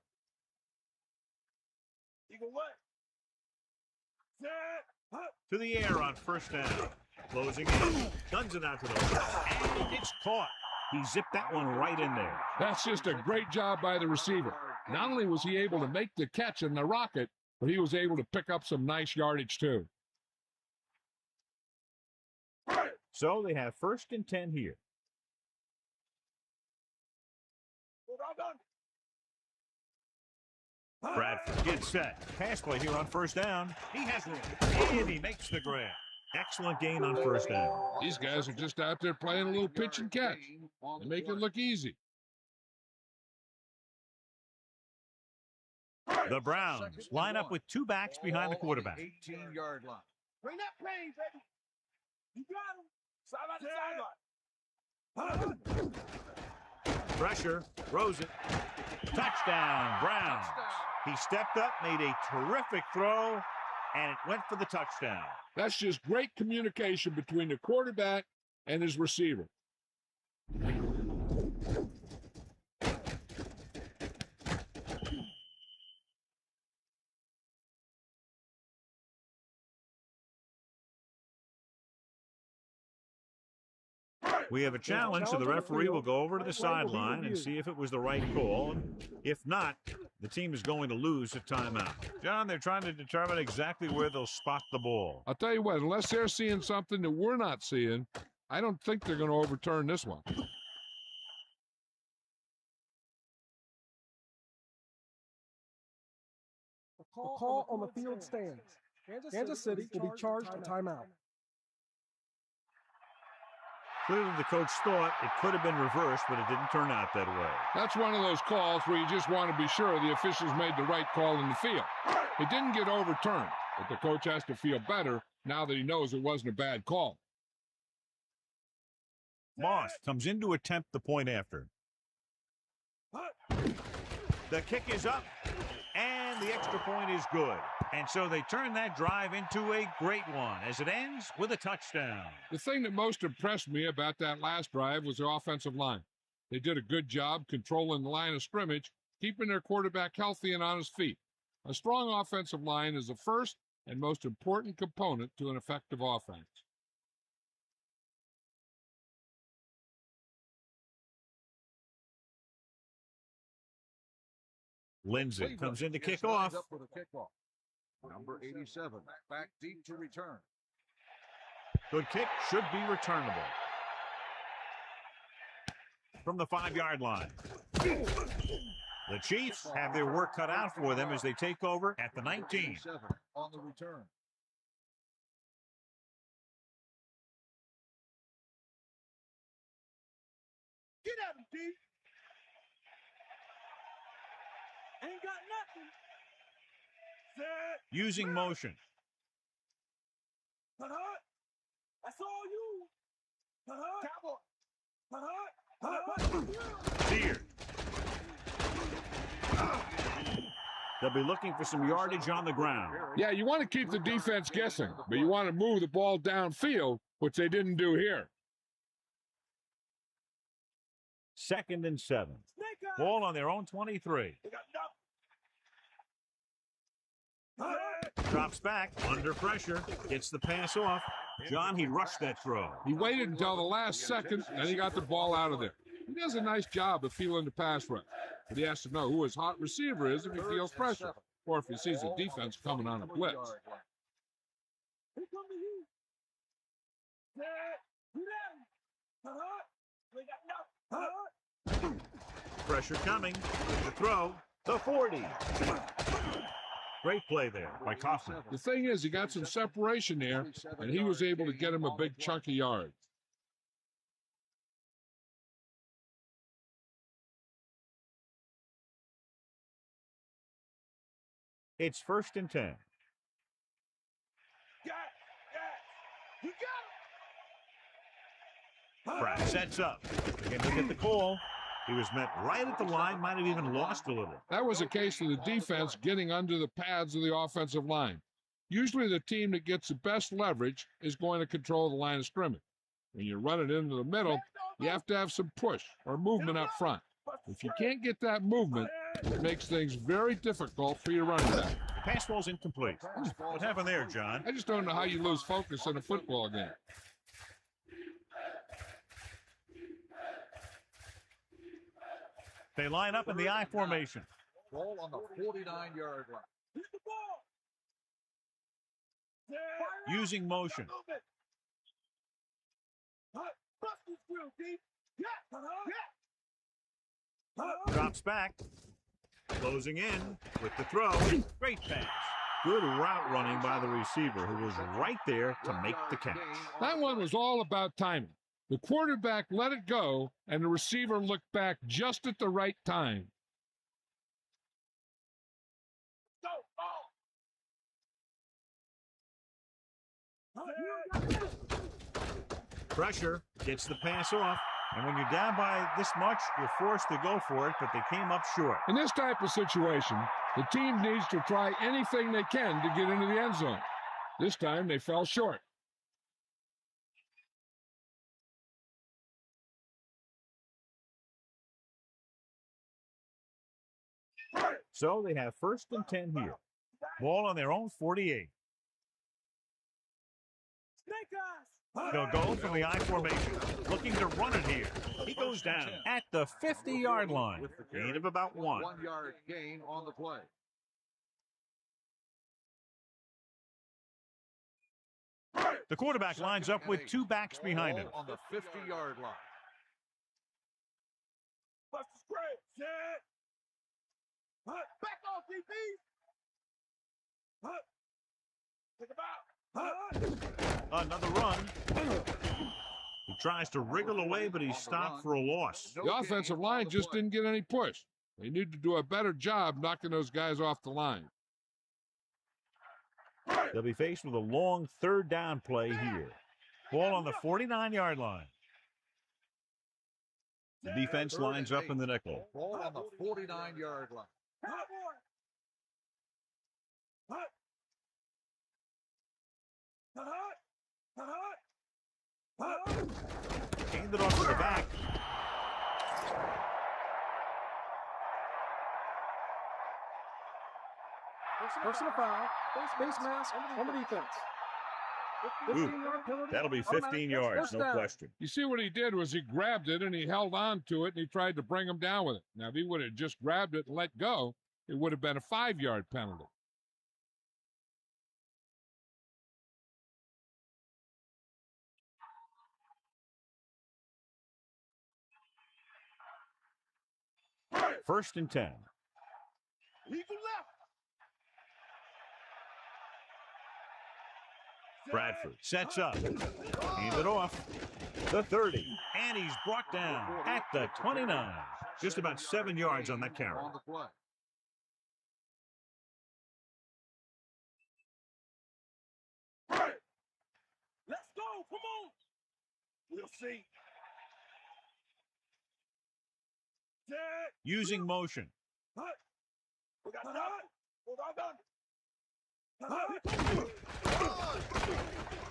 To the air on 1st down. Closing in. Guns it out to the left. And it's caught. He zipped that one right in there. That's just a great job by the receiver. Not only was he able to make the catch in the rocket, but he was able to pick up some nice yardage too. So they have 1st and 10 here. Bradford gets set. Pass play here on 1st down. He has room. And he makes the grab. Excellent gain on 1st down. These guys are just out there playing a little pitch and catch. They make it look easy. The Browns line up with 2 backs behind the quarterback. 18-yard line. Bring that pain, baby. You got him. Side by side. Pressure. Throws it. Touchdown, Browns. He stepped up, made a terrific throw, and it went for the touchdown. That's just great communication between the quarterback and his receiver. We have a challenge, so the referee will go over to the sideline and see if it was the right call. And if not, the team is going to lose a timeout. John, they're trying to determine exactly where they'll spot the ball. I'll tell you what, unless they're seeing something that we're not seeing, I don't think they're going to overturn this one. A call on the field stands. Kansas City will be charged a timeout. Clearly, the coach thought it could have been reversed, but it didn't turn out that way. That's one of those calls where you just want to be sure the officials made the right call in the field. It didn't get overturned, but the coach has to feel better now that he knows it wasn't a bad call. Moss comes in to attempt the point after. The kick is up, and the extra point is good. And so they turn that drive into a great one as it ends with a touchdown. The thing that most impressed me about that last drive was the offensive line. They did a good job controlling the line of scrimmage, keeping their quarterback healthy and on his feet. A strong offensive line is the first and most important component to an effective offense. Lindsay comes in to kick off. Up for the kickoff. Number 87, back deep to return. Good kick, should be returnable. From the 5-yard line. The Chiefs have their work cut out for them as they take over at the 19. On the return. Get at him, D. Ain't got nothing. Set. Using motion. That's all you. Cowboy. Seared. They'll be looking for some yardage on the ground. Yeah, you want to keep the defense guessing, but you want to move the ball downfield, which they didn't do here. 2nd and 7. Ball on their own 23. Drops back, under pressure, gets the pass off. John, he rushed that throw. He waited until the last second, and he got the ball out of there. He does a nice job of feeling the pass rush, but he has to know who his hot receiver is if he feels pressure, or if he sees a defense coming on a blitz. Here come the heat. Pressure coming. The throw. The 40. Great play there by Kaufman. The thing is, he got some separation there, and he was able to get him a big chunk of yards. It's 1st and 10. You got Pratt sets up. Again, look at the call. He was met right at the line, might have even lost a little. That was a case of the defense getting under the pads of the offensive line. Usually the team that gets the best leverage is going to control the line of scrimmage. When you run it into the middle, you have to have some push or movement up front. If you can't get that movement, it makes things very difficult for your running back. The pass ball's incomplete. What happened there, John? I just don't know how you lose focus in a football game. They line up in the I formation. Ball on the 49-yard line. Here's the ball. Using motion. Bust this drill, D. Drops back. Closing in with the throw. Great pass. Good route running by the receiver, who was right there to make the catch. That one was all about timing. The quarterback let it go, and the receiver looked back just at the right time. Pressure gets the pass off. And when you're down by this much, you're forced to go for it, but they came up short. In this type of situation, the team needs to try anything they can to get into the end zone. This time, they fell short. So they have 1st and 10 here. Ball on their own 48. Snake eyes. They'll go from the I formation, looking to run it here. He goes down at the 50-yard line. Gain of about 1. 1 yard gain on the play. The quarterback lines up with 2 backs behind him. On the 50-yard line. Bust the spread. Set. Back off, DB. Think about. Another run. He tries to wriggle away, but he's stopped for a loss. The offensive line just didn't get any push. They need to do a better job knocking those guys off the line. They'll be faced with a long 3rd down play here. Ball on the 49-yard line. The defense lines up in the nickel. Ball on the 49-yard line. Handed off to the back. Personal foul. Face mask on the defense. 15-yard penalty. That'll be 15 yards, no question. You see what he did was he grabbed it and he held on to it and he tried to bring him down with it. Now, if he would have just grabbed it and let go, it would have been a 5-yard penalty. First and 10. Eagle left. Bradford sets up. Hand it off. The 30. And he's brought down at the 29. Just about 7 yards on that carry. On the play. Let's go. Come on. We'll see. Using motion. We got done.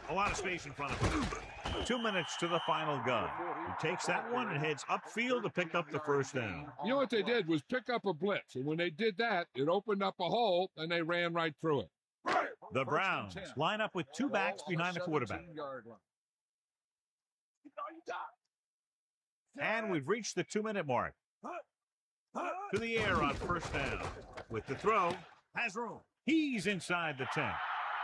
A lot of space in front of him. 2 minutes to the final gun. He takes that one and heads upfield to pick up the 1st down. You know what they did was pick up a blitz. And when they did that, it opened up a hole and they ran right through it. The Browns line up with 2 backs behind the quarterback. Keep it all you got. And we've reached the 2-minute mark. To the air on first down. With the throw, has room. He's inside the 10.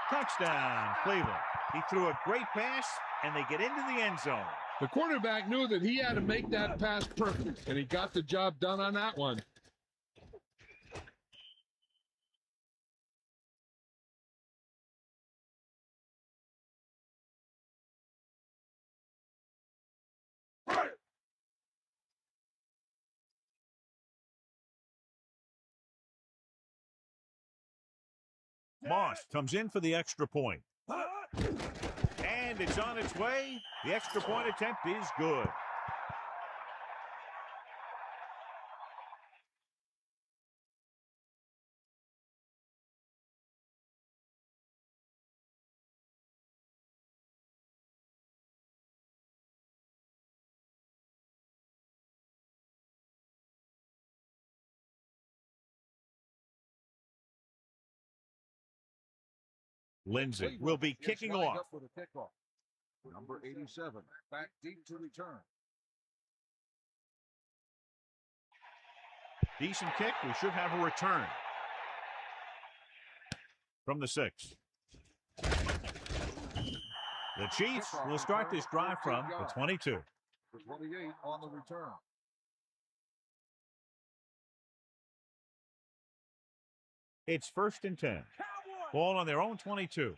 Touchdown, Cleveland. He threw a great pass, and they get into the end zone. The quarterback knew that he had to make that pass perfect, and he got the job done on that one. Moss comes in for the extra point. And it's on its way. The extra point attempt is good. Lindsay will be kicking off. For the kickoff. Number 87, back deep to return. Decent kick. We should have a return. From the 6. The Chiefs will start this drive from the 22. The 28 on the return. It's first and 10. Ball on their own 22.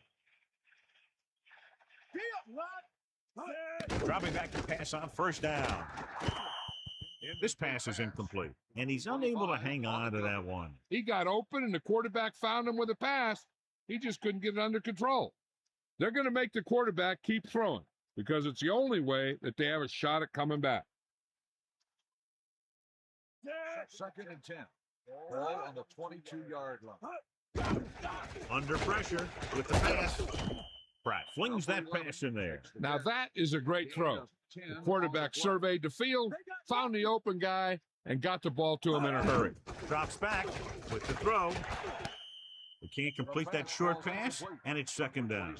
Dropping back to pass on first down. This pass is incomplete, and he's unable to hang on to that one. He got open, and the quarterback found him with a pass. He just couldn't get it under control. They're going to make the quarterback keep throwing because it's the only way that they have a shot at coming back. Second and 10. Ball on the 22-yard line. Under pressure with the pass. Pratt flings that pass in there. Now that is a great throw. The quarterback surveyed the field, found the open guy, and got the ball to him in a hurry. Drops back with the throw. He can't complete that short pass, and it's second down.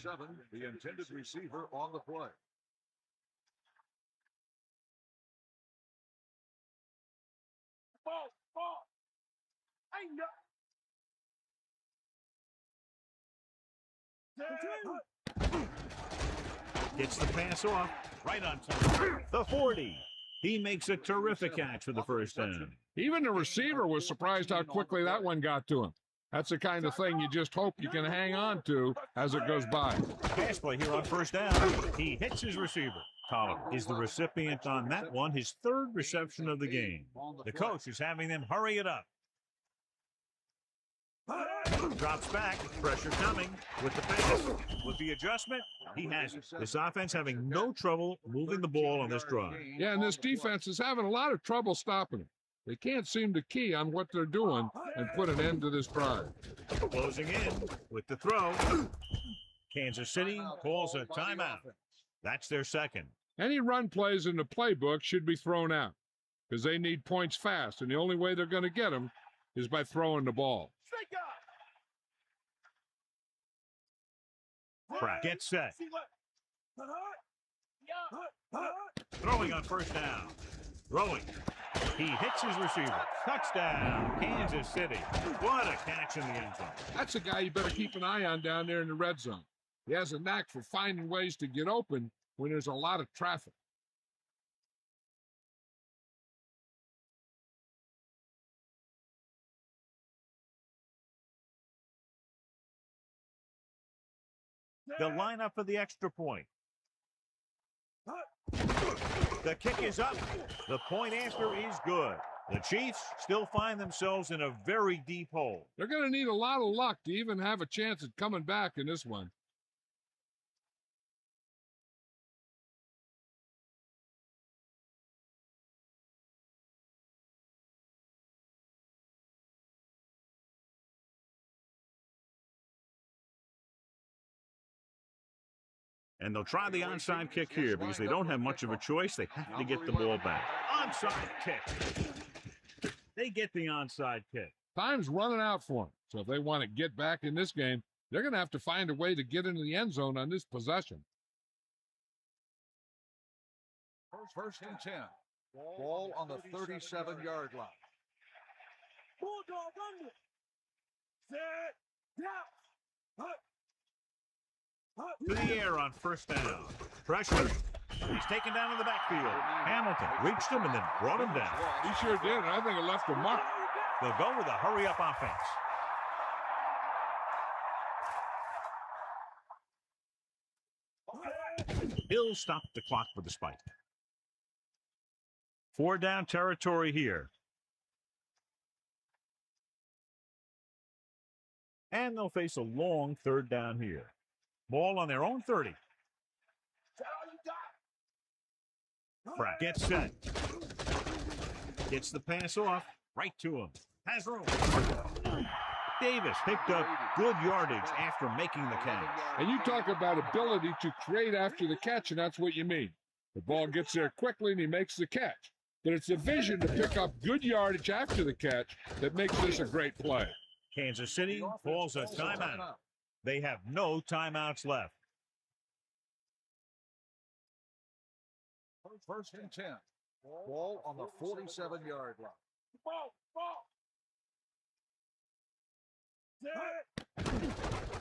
The intended receiver on the play. Ball. Ain't no. Gets the pass off, right on time. The 40. He makes a terrific catch for the first down. Even the receiver was surprised how quickly that one got to him. That's the kind of thing you just hope you can hang on to as it goes by. Pass play here on first down. He hits his receiver. Tolliver is the recipient on that one, his third reception of the game. The coach is having them hurry it up. Drops back, pressure coming with the pass. With the adjustment, he has it. This offense having no trouble moving the ball on this drive. Yeah, and this defense is having a lot of trouble stopping it. They can't seem to key on what they're doing and put an end to this drive. Closing in with the throw. Kansas City calls a timeout. That's their second. Any run plays in the playbook should be thrown out because they need points fast, and the only way they're going to get them is by throwing the ball. Pratt gets set. Throwing on first down. Throwing. He hits his receiver. Touchdown, Kansas City. What a catch in the end zone. That's a guy you better keep an eye on down there in the red zone. He has a knack for finding ways to get open when there's a lot of traffic. The lineup for the extra point. The kick is up. The point after is good. The Chiefs still find themselves in a very deep hole. They're going to need a lot of luck to even have a chance at coming back in this one. And they'll try the onside kick here because they don't have much of a choice. They have to get the ball back. Onside kick. They get the onside kick. Time's running out for them. So if they want to get back in this game, they're going to have to find a way to get into the end zone on this possession. First and 10. Ball on the 37-yard line. Bulldog under. Set. Down. To the air on first down. Pressure. He's taken down in the backfield. Hamilton reached him and then brought him down. He sure did, and I think it left a mark. They'll go with a hurry-up offense. He'll stop the clock with the spike. 4-down territory here. And they'll face a long third down here. Ball on their own 30. Pratt gets set. Gets the pass off. Right to him. Has room. Davis picked up good yardage after making the catch. And you talk about ability to create after the catch, and that's what you mean. The ball gets there quickly, and he makes the catch. But it's the vision to pick up good yardage after the catch that makes this a great play. Kansas City calls a timeout. They have no timeouts left. First and 10. Ball on the 47-yard line. Ball.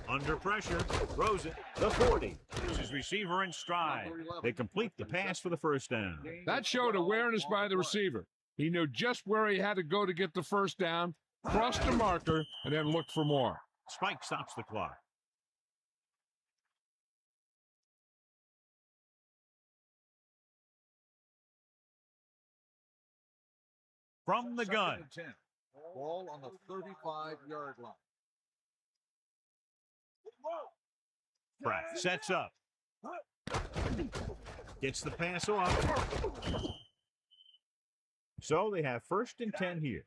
Under pressure, throws it. The 40. Puts his receiver in stride. They complete the pass for the first down. That showed awareness by the receiver. He knew just where he had to go to get the first down, crossed the marker, and then looked for more. Spike stops the clock. From the gun. Second and 10. Ball on the 35-yard line. Pratt sets up. Gets the pass off. So they have first and 10 here.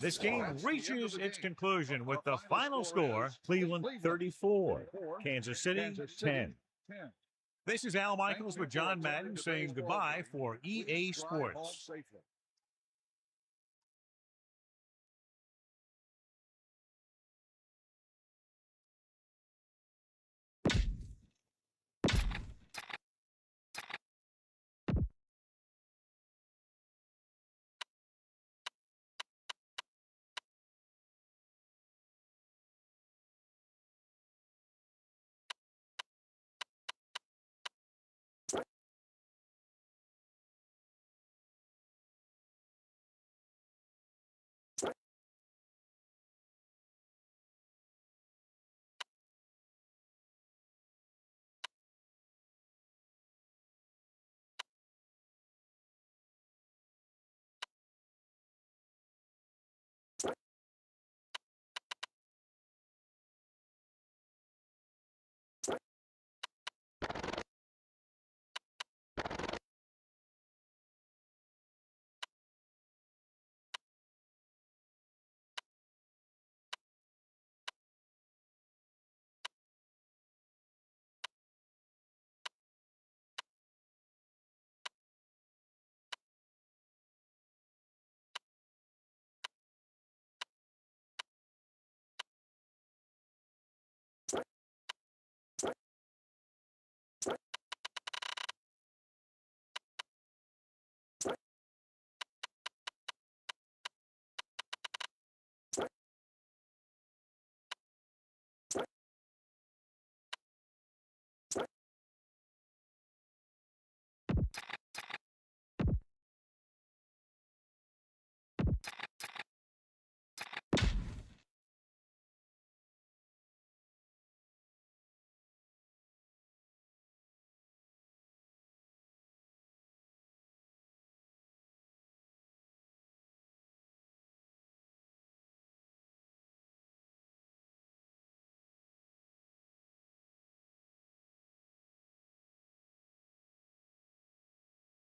This game reaches its conclusion with the final score, Cleveland 34, Kansas City 10. This is Al Michaels with John Madden saying goodbye for EA Sports.